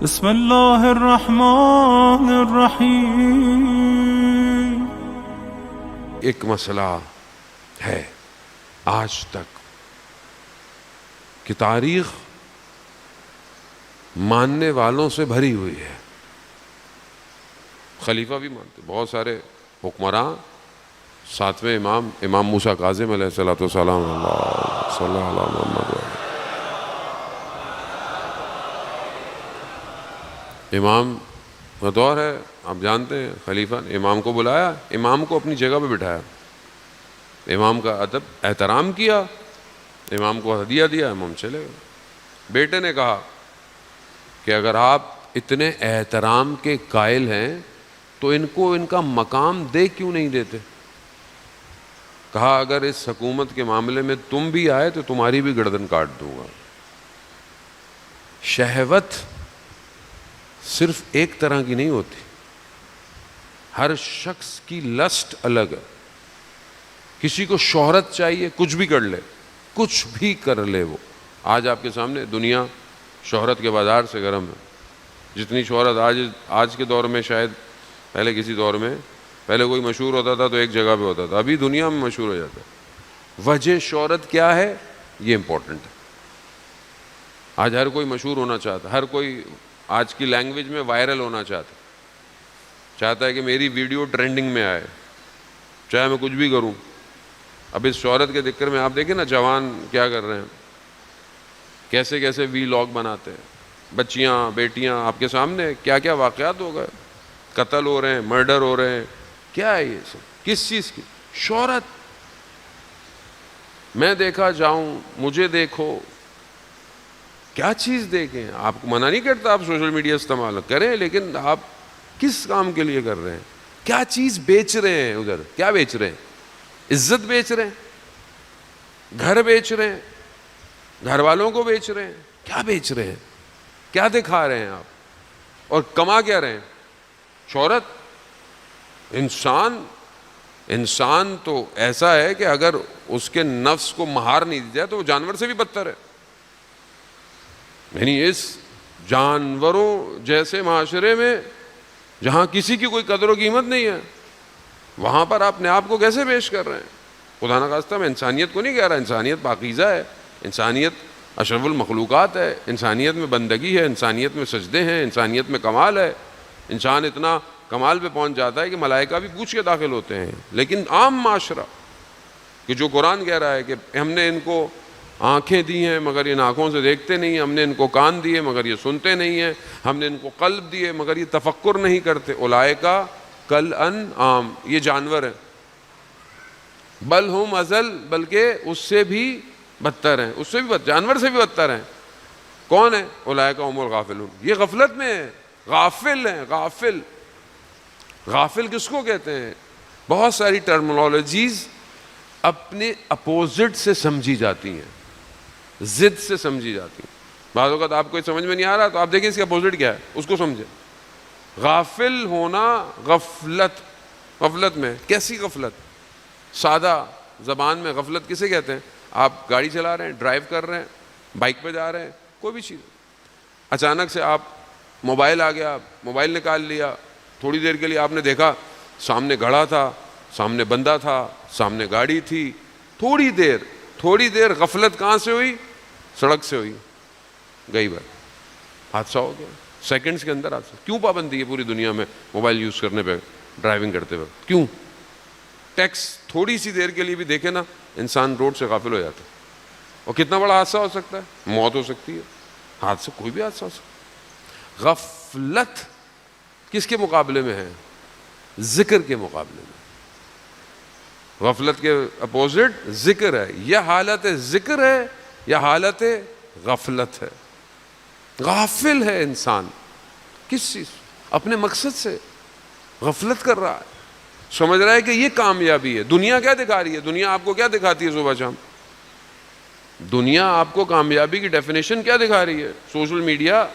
بسم اللہ الرحمن الرحیم۔ ایک مسئلہ ہے آج تک کہ تاریخ ماننے والوں سے بھری ہوئی ہے، خلیفہ بھی مانتے، بہت سارے حکمراں، ساتویں امام موسیٰ کاظم علیہ الصلوۃ والسلام، اللہ صلی اللہ علیہ محمد امام کا دور ہے، آپ جانتے ہیں، خلیفہ نے امام کو بلایا، امام کو اپنی جگہ پہ بٹھایا، امام کا ادب احترام کیا، امام کو ہدیہ دیا، امام چلے گئے۔ بیٹے نے کہا کہ اگر آپ اتنے احترام کے قائل ہیں تو ان کو ان کا مقام دے کیوں نہیں دیتے؟ کہا اگر اس حکومت کے معاملے میں تم بھی آئے تو تمہاری بھی گردن کاٹ دوں گا۔ شہوت صرف ایک طرح کی نہیں ہوتی، ہر شخص کی لسٹ الگ ہے۔ کسی کو شہرت چاہیے، کچھ بھی کر لے، کچھ بھی کر لے۔ وہ آج آپ کے سامنے دنیا شہرت کے بازار سے گرم ہے، جتنی شہرت آج کے دور میں، شاید پہلے کسی دور میں پہلے کوئی مشہور ہوتا تھا تو ایک جگہ پہ ہوتا تھا، ابھی دنیا میں مشہور ہو جاتا ہے۔ وجہ شہرت کیا ہے یہ امپورٹنٹ ہے۔ آج ہر کوئی مشہور ہونا چاہتا، ہر کوئی آج کی لینگویج میں وائرل ہونا چاہتا ہے کہ میری ویڈیو ٹرینڈنگ میں آئے، چاہے میں کچھ بھی کروں۔ اب اس شہرت کے ذکر میں آپ دیکھیں نا، جوان کیا کر رہے ہیں، کیسے کیسے وی لاگ بناتے ہیں، بچیاں بیٹیاں آپ کے سامنے، کیا کیا واقعات ہو گئے، قتل ہو رہے ہیں، مرڈر ہو رہے ہیں۔ کیا ہے یہ سب؟ کس چیز کی؟ شہرت۔ میں دیکھا جاؤں، مجھے دیکھو، کیا چیز دیکھیں؟ آپ کو منع نہیں کرتا آپ سوشل میڈیا استعمال کریں، لیکن آپ کس کام کے لیے کر رہے ہیں؟ کیا چیز بیچ رہے ہیں؟ ادھر کیا بیچ رہے ہیں؟ عزت بیچ رہے ہیں، گھر بیچ رہے ہیں، گھر والوں کو بیچ رہے ہیں، کیا بیچ رہے ہیں؟ کیا دکھا رہے ہیں آپ؟ اور کما کیا رہے ہیں؟ شہرت۔ انسان تو ایسا ہے کہ اگر اس کے نفس کو مہار نہیں دی جائے تو وہ جانور سے بھی بدتر ہے۔ یعنی اس جانوروں جیسے معاشرے میں جہاں کسی کی کوئی قدر و قیمت نہیں ہے، وہاں پر آپ اپنے آپ کو کیسے پیش کر رہے ہیں؟ خدا نخواستہ میں انسانیت کو نہیں کہہ رہا، انسانیت پاکیزہ ہے، انسانیت اشرف المخلوقات ہے، انسانیت میں بندگی ہے، انسانیت میں سجدے ہیں، انسانیت میں کمال ہے۔ انسان اتنا کمال پہ پہنچ جاتا ہے کہ ملائکہ بھی پوچھ کے داخل ہوتے ہیں۔ لیکن عام معاشرہ کہ جو قرآن کہہ رہا ہے کہ ہم نے ان کو آنکھیں دی ہیں مگر ان آنکھوں سے دیکھتے نہیں ہیں، ہم نے ان کو کان دیے مگر یہ سنتے نہیں ہیں، ہم نے ان کو قلب دیے مگر یہ تفکر نہیں کرتے، اولئک کالانعام، یہ جانور ہیں، بل ہم اضل، بلکہ اس سے بھی بدتر ہیں، اس سے بھی جانور سے بھی بدتر ہیں۔ کون ہے؟ اولئک هم الغافلون، یہ غفلت میں ہیں، غافل ہیں۔ غافل کس کو کہتے ہیں؟ بہت ساری ٹرمنالوجیز اپنے اپوزٹ سے سمجھی جاتی ہیں، ضد سے سمجھی جاتی ہیں۔ بعض اوقات آپ کو سمجھ میں نہیں آ رہا تو آپ دیکھیں اس کے اپوزٹ کیا ہے، اس کو سمجھیں۔ غافل ہونا، غفلت میں، کیسی غفلت؟ سادہ زبان میں غفلت کسے کہتے ہیں؟ آپ گاڑی چلا رہے ہیں، ڈرائیو کر رہے ہیں، بائک پہ جا رہے ہیں، کوئی بھی چیز، اچانک سے آپ موبائل آ گیا، موبائل نکال لیا، تھوڑی دیر کے لیے آپ نے دیکھا سامنے گھڑا تھا، سامنے بندہ تھا، سامنے گاڑی تھی، تھوڑی دیر غفلت کہاں سے ہوئی؟ سڑک سے ہوئی، گئی بات، حادثہ ہو گیا، سیکنڈز کے اندر حادثہ۔ کیوں پابندی ہے پوری دنیا میں موبائل یوز کرنے پہ ڈرائیونگ کرتے وقت؟ کیوں؟ ٹیکس تھوڑی سی دیر کے لیے بھی دیکھے نا، انسان روڈ سے غافل ہو جاتا ہے، اور کتنا بڑا حادثہ ہو سکتا ہے، موت ہو سکتی ہے، حادثہ کوئی بھی حادثہ ہو سکتا ہے۔ غفلت کس کے مقابلے میں ہے؟ ذکر کے مقابلے میں۔ غفلت کے اپوزٹ ذکر ہے۔ یا حالت ذکر ہے یا حالت غفلت ہے۔ غافل ہے انسان، کس چیز؟ اپنے مقصد سے غفلت کر رہا ہے، سمجھ رہا ہے کہ یہ کامیابی ہے۔ دنیا کیا دکھا رہی ہے؟ دنیا آپ کو کیا دکھاتی ہے صبح شام؟ دنیا آپ کو کامیابی کی ڈیفینیشن کیا دکھا رہی ہے؟ سوشل میڈیا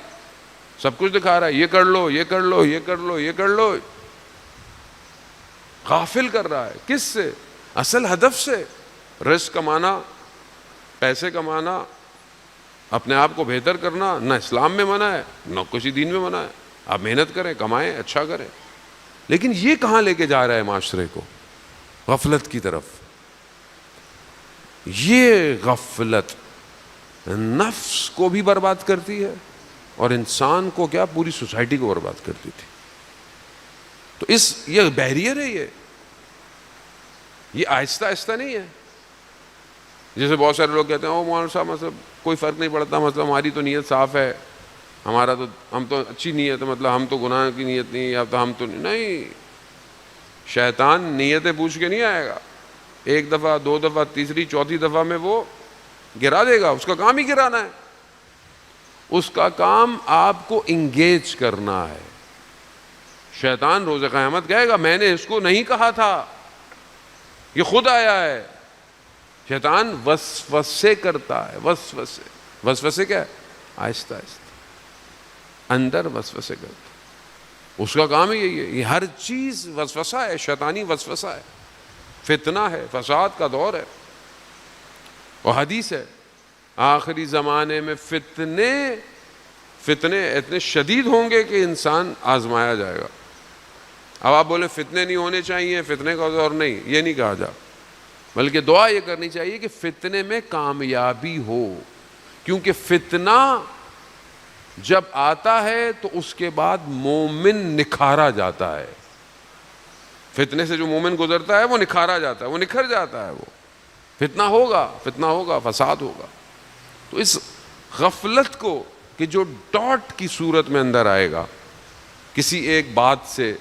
سب کچھ دکھا رہا ہے، یہ کر لو، یہ کر لو، یہ کر لو، یہ کر لو۔ غافل کر رہا ہے کس سے؟ اصل ہدف سے، رزق کمانا، پیسے کمانا، اپنے آپ کو بہتر کرنا نہ اسلام میں منع ہے نہ کسی دین میں منع ہے. آپ محنت کریں, کمائیں, اچھا کریں. لیکن یہ کہاں لے کے جا رہا ہے معاشرے کو؟ غفلت کی طرف. یہ غفلت نفس کو بھی برباد کرتی ہے اور انسان کو کیا, پوری سوسائٹی کو برباد کرتی تھی. تو یہ بیریئر ہے, یہ آہستہ آہستہ نہیں ہے. جیسے بہت سارے لوگ کہتے ہیں او مولانا صاحب مطلب کوئی فرق نہیں پڑتا, مطلب ہماری تو نیت صاف ہے, ہم تو اچھی نیت ہے, مطلب ہم تو گناہ کی نیت نہیں, یا تو ہم تو نہیں. شیطان نیتیں پوچھ کے نہیں آئے گا. ایک دفعہ, دو دفعہ, تیسری, چوتھی دفعہ میں وہ گرا دے گا. اس کا کام ہی گرانا ہے. اس کا کام آپ کو انگیج کرنا ہے. شیطان روز قیامت کہے گا میں نے اس کو نہیں کہا تھا, یہ خود آیا ہے. شیطان وسوسے کرتا ہے, وسوسے کیا ہے؟ آہستہ آہستہ اندر وسوسے کرتا. اس کا کام ہی یہی ہے. یہ ہر چیز وسوسہ ہے, شیطانی وسوسہ ہے, فتنہ ہے, فساد کا دور ہے. اور حدیث ہے آخری زمانے میں فتنے اتنے شدید ہوں گے کہ انسان آزمایا جائے گا. اب آپ بولے فتنے نہیں ہونے چاہیے, فتنے کا دور نہیں, یہ نہیں کہا جا, بلکہ دعا یہ کرنی چاہیے کہ فتنے میں کامیابی ہو. کیونکہ فتنہ جب آتا ہے تو اس کے بعد مومن نکھارا جاتا ہے. فتنے سے جو مومن گزرتا ہے وہ نکھارا جاتا ہے, وہ نکھر جاتا ہے. وہ فتنہ ہوگا, فساد ہوگا. تو اس غفلت کو کہ جو ڈاٹ کی صورت میں اندر آئے گا, کسی ایک بات سے,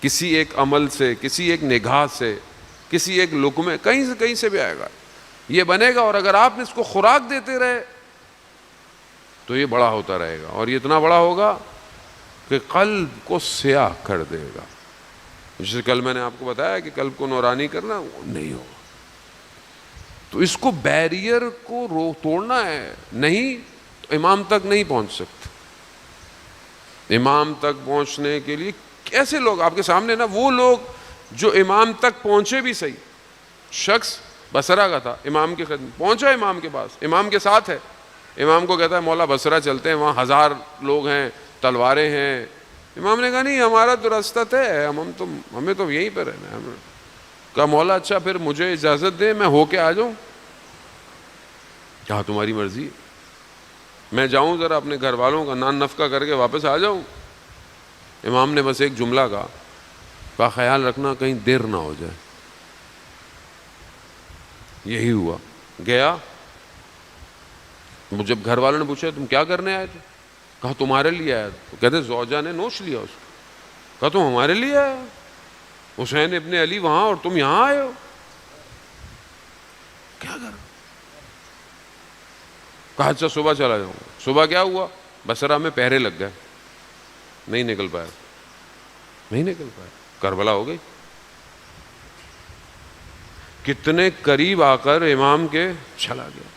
کسی ایک عمل سے, کسی ایک نگاہ سے, کسی ایک لقمے, کہیں سے بھی آئے گا, یہ بنے گا. اور اگر آپ اس کو خوراک دیتے رہے تو یہ بڑا ہوتا رہے گا, اور یہ اتنا بڑا ہوگا کہ قلب کو سیاہ کر دے گا. جیسے کل میں نے آپ کو بتایا کہ قلب کو نورانی کرنا, وہ نہیں ہوگا. تو اس کو بیریئر کو توڑنا ہے. نہیں تو امام تک نہیں پہنچ سکتے. امام تک پہنچنے کے لیے ایسے لوگ آپ کے سامنے نا, وہ لوگ جو امام تک پہنچے بھی صحیح. شخص بصرہ کا تھا, امام کی خدمت پہنچا, امام کے پاس, امام کے ساتھ ہے. امام کو کہتا ہے مولا بصرہ چلتے ہیں, وہاں 1000 لوگ ہیں, تلواریں ہیں. امام نے کہا نہیں, ہمارا تو راستہ طے ہے, ہمیں تو یہیں پہ رہنا ہے. کہا مولا اچھا پھر مجھے اجازت دیں, میں ہو کے آ جاؤں. کہا تمہاری مرضی, میں جاؤں ذرا اپنے گھر والوں کا نان نفقہ کر کے واپس آ جاؤں. امام نے بس ایک جملہ کہا خیال رکھنا کہیں دیر نہ ہو جائے. یہی ہوا. گیا. جب گھر والوں نے پوچھا تم کیا کرنے آئے تھے, کہا تمہارے لیے آیا. تو کہتے زوجہ نے نوچ لیا اس کو. کہا تم ہمارے لیے آئے, حسین ابن علی وہاں اور تم یہاں آئے ہو, کیا کر. کہا اچھا صبح چلا جاؤں گا. صبح کیا ہوا, بصرہ میں پہرے لگ گئے, نہیں نکل پایا. کربلا ہو گئی. کتنے قریب آ کر امام کے چلا گیا.